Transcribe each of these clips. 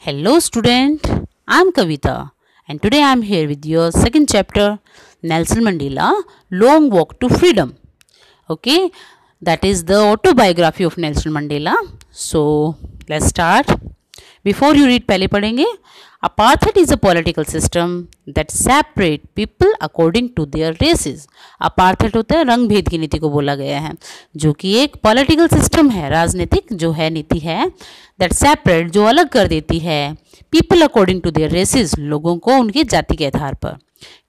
Hello student, I'm Kavita and today I'm here with your second chapter Nelson Mandela Long Walk to Freedom. Okay, that is the autobiography of Nelson Mandela. So let's start. Before you read पहले पढ़ेंगे Apartheid is a political system that separate people according to their races. Apartheid होता है रंग भेद की नीति को बोला गया है, जो कि एक पॉलिटिकल सिस्टम है, राजनीतिक जो है नीति है, that separate जो अलग कर देती है people according to their races, लोगों को उनके जाति के आधार पर.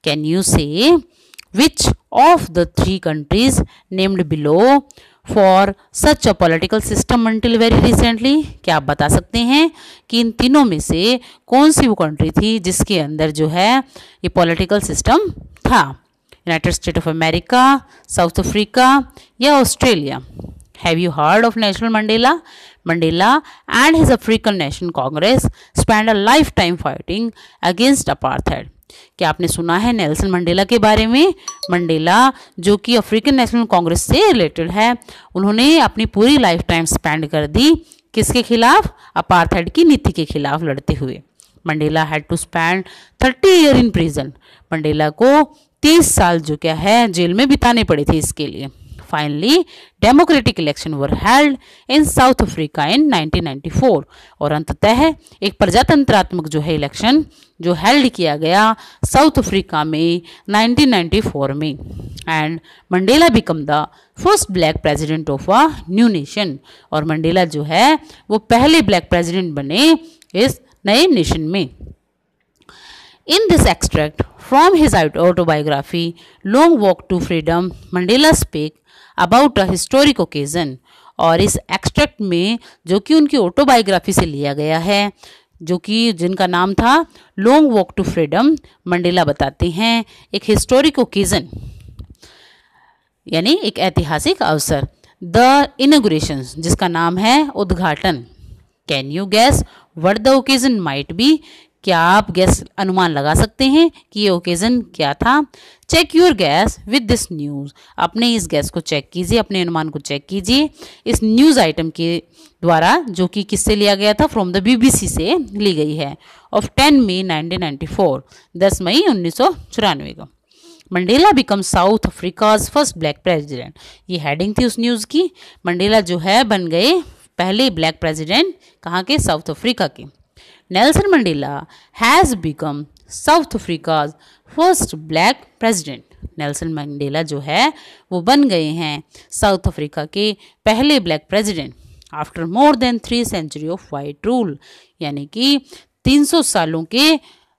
Can you say which of the three countries named below for such a political system until very recently? क्या आप बता सकते हैं कि इन तीनों में से कौन सी वो कंट्री थी जिसके अंदर जो है ये पॉलिटिकल सिस्टम था? United state of America, south Africa या Australia? Have you heard of Nelson Mandela? Mandela and his African National Congress spent a lifetime fighting against apartheid. क्या आपने सुना है नेल्सन मंडेला के बारे में? मंडेला जो कि अफ्रीकन नेशनल कांग्रेस से रिलेटेड है, उन्होंने अपनी पूरी लाइफ टाइम स्पेंड कर दी किसके खिलाफ? अपार्थाइड की नीति के खिलाफ लड़ते हुए. Mandela had to spend 30 year in prison. Mandela को 30 साल जो क्या है जेल में बिताने पड़े थे इसके लिए. Finally, democratic election were held in South Africa in 1994. और अंततः एक प्रजातंत्रात्मक जो है इलेक्शन जो हेल्ड किया गया साउथ अफ्रीका में 1994 में. And Mandela become the first black president of a new nation. और मंडेला जो है वो पहले ब्लैक प्रेसिडेंट बने इस नए नेशन में. In this extract from his autobiography, Long Walk to Freedom, Mandela speak about a historic occasion. और इस एक्सट्रैक्ट में जो कि उनकी ऑटोबायोग्राफी से लिया गया है, जो कि जिनका नाम था long walk to freedom, Mandela बताते हैं एक हिस्टोरिक ओकेजन यानी एक ऐतिहासिक अवसर, द इनॉग्रेशन जिसका नाम है उद्घाटन. Can you gas what the occasion might be? क्या आप गैस अनुमान लगा सकते हैं कि ये ओकेजन क्या था? Check your guess with this news. अपने इस गैस को चेक कीजिए, अपने अनुमान को चेक कीजिए इस न्यूज़ आइटम के द्वारा, जो कि किससे लिया गया था? फ्रॉम द बीबीसी से ली गई है. ऑफ 10 मई 1994, 10 मई 1994 को. Mandela become south Africa's first black president. ये हेडिंग थी उस न्यूज़ की. मंडेला जो है बन गए पहले ब्लैक प्रेसिडेंट कहाँ के? साउथ अफ्रीका के. Nelson Mandela has become South Africa's first black president. Nelson Mandela जो है वो बन गए हैं साउथ अफ्रीका के पहले black president after more than 3 century of white rule. यानी कि 300 सालों के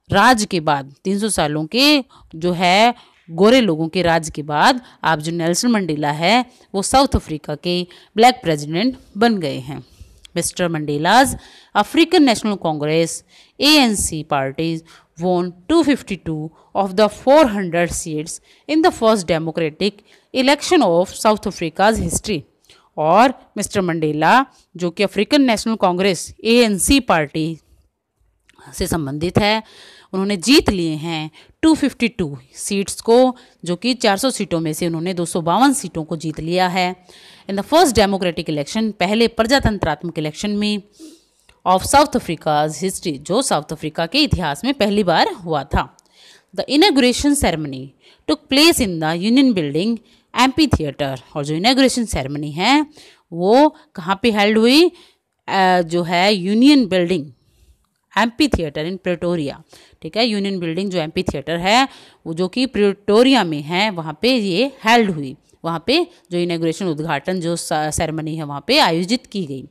राज के बाद, 300 सालों के जो है गोरे लोगों के राज के बाद आप जो नेल्सन मंडेला है वो साउथ अफ्रीका के ब्लैक प्रेसिडेंट बन गए हैं. Mr. Mandela's African National Congress ANC parties won 252 of the 400 seats in the first democratic election of South Africa's history. और मिस्टर मंडेला जो कि African national Congress ANC party से संबंधित है, उन्होंने जीत लिए हैं 252 सीट्स को, जो कि 400 सीटों में से उन्होंने 252 सीटों को जीत लिया है. In the first democratic election, पहले प्रजातंत्रात्मक इलेक्शन में ऑफ साउथ अफ्रीकाज हिस्ट्री, जो साउथ अफ्रीका के इतिहास में पहली बार हुआ था. The inauguration ceremony took place in the union building amphi theatre. और जो इनॉग्रेशन सेरेमनी है वो कहाँ पे हेल्ड हुई? जो है union building amphi theatre in Pretoria. ठीक है, यूनियन बिल्डिंग जो एम्पी थिएटर है वो जो कि प्रेटोरिया में है, वहाँ पे ये हेल्ड हुई. वहाँ पे जो इनॉग्रेशन उद्घाटन जो सेरेमनी है वहाँ पे आयोजित की गई.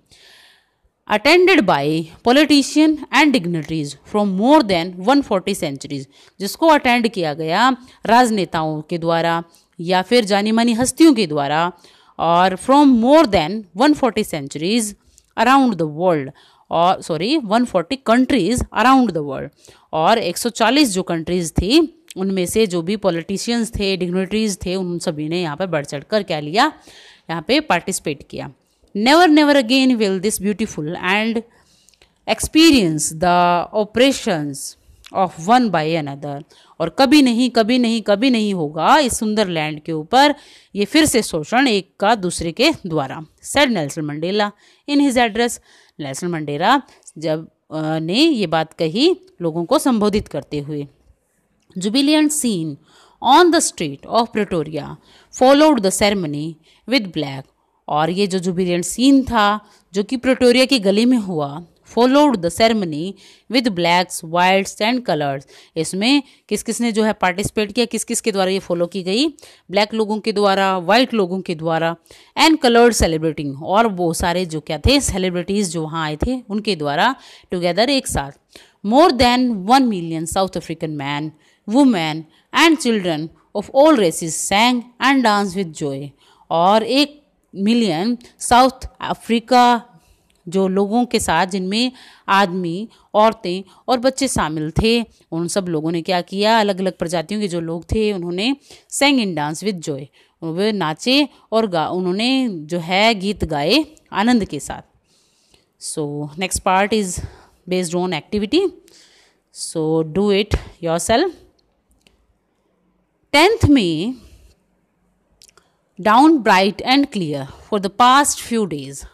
Attended by politician and dignitaries from more than 140 centuries. जिसको अटेंड किया गया राजनेताओं के द्वारा या फिर जानी मानी हस्तियों के द्वारा, और from more than 140 centuries around the world, और 140 कंट्रीज अराउंड द वर्ल्ड. और 140 जो कंट्रीज थी उनमें से जो भी पॉलिटिशियंस थे, डिग्निटरीज थे, उन सभी ने यहाँ पे बढ़ चढ़ कर क्या लिया? यहाँ पे पार्टिसिपेट किया. Never never again will this beautiful and experience the operations of one by another. और कभी नहीं कभी नहीं कभी नहीं होगा इस सुंदर लैंड के ऊपर ये फिर से शोषण एक का दूसरे के द्वारा, said Nelson Mandela in his address. Nelson Mandela जब ने ये बात कही लोगों को संबोधित करते हुए। Jubilant scene on the street of Pretoria followed the ceremony with black. और ये जो जुबिलियंट सीन था जो कि प्रिटोरिया की गली में हुआ, followed the ceremony with blacks whites and colours. इसमें किस किस ने जो है पार्टिसिपेट किया, किस किस के द्वारा ये फॉलो की गई, ब्लैक लोगों के द्वारा, वाइट लोगों के द्वारा, एंड कलर्ड सेलिब्रेटिंग, और वो सारे जो क्या थे सेलिब्रिटीज़ जो वहाँ आए थे उनके द्वारा टुगेदर एक साथ। More than 1 million South African man, women and children of all races sang and dance with joy. और 1 मिलियन साउथ अफ्रीका जो लोगों के साथ, जिनमें आदमी, औरतें और बच्चे शामिल थे, उन सब लोगों ने क्या किया, अलग अलग प्रजातियों के जो लोग थे उन्होंने सेंग इन डांस विद जॉय, वे नाचे और उन्होंने जो है गीत गाए आनंद के साथ। So next part is based on activity, so do it yourself. 10th May, down bright and clear for the past few days.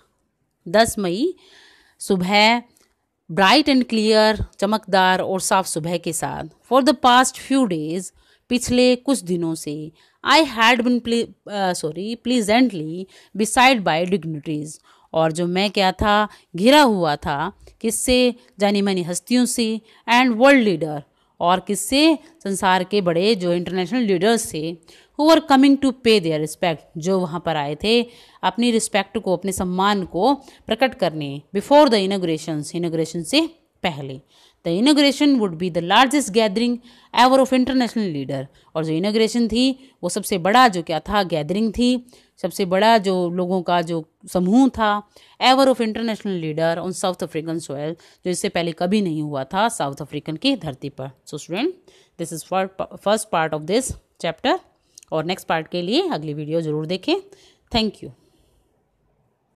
10 मई सुबह ब्राइट एंड क्लियर, चमकदार और साफ सुबह के साथ। For the past few days, पिछले कुछ दिनों से। I had been pleasantly beside by dignities. और जो मैं क्या था, घिरा हुआ था किससे, जानी मानी हस्तियों से, एंड वर्ल्ड लीडर, और किससे, संसार के बड़े जो इंटरनेशनल लीडर्स थे, हु आर कमिंग टू पे देयर रिस्पेक्ट, जो वहाँ पर आए थे अपनी रिस्पेक्ट को, अपने सम्मान को प्रकट करने, बिफोर द इनॉग्रेशन से पहले। The inauguration would be the largest gathering ever of international leader. और जो इनॉग्रेशन थी वो सबसे बड़ा जो क्या था, गैदरिंग थी, सबसे बड़ा जो लोगों का जो समूह था, ever of international leader on south African soil, जो इससे पहले कभी नहीं हुआ था साउथ अफ्रीकन की धरती पर। So student, this is first part of this chapter, और नेक्स्ट पार्ट के लिए अगली वीडियो ज़रूर देखें। Thank you.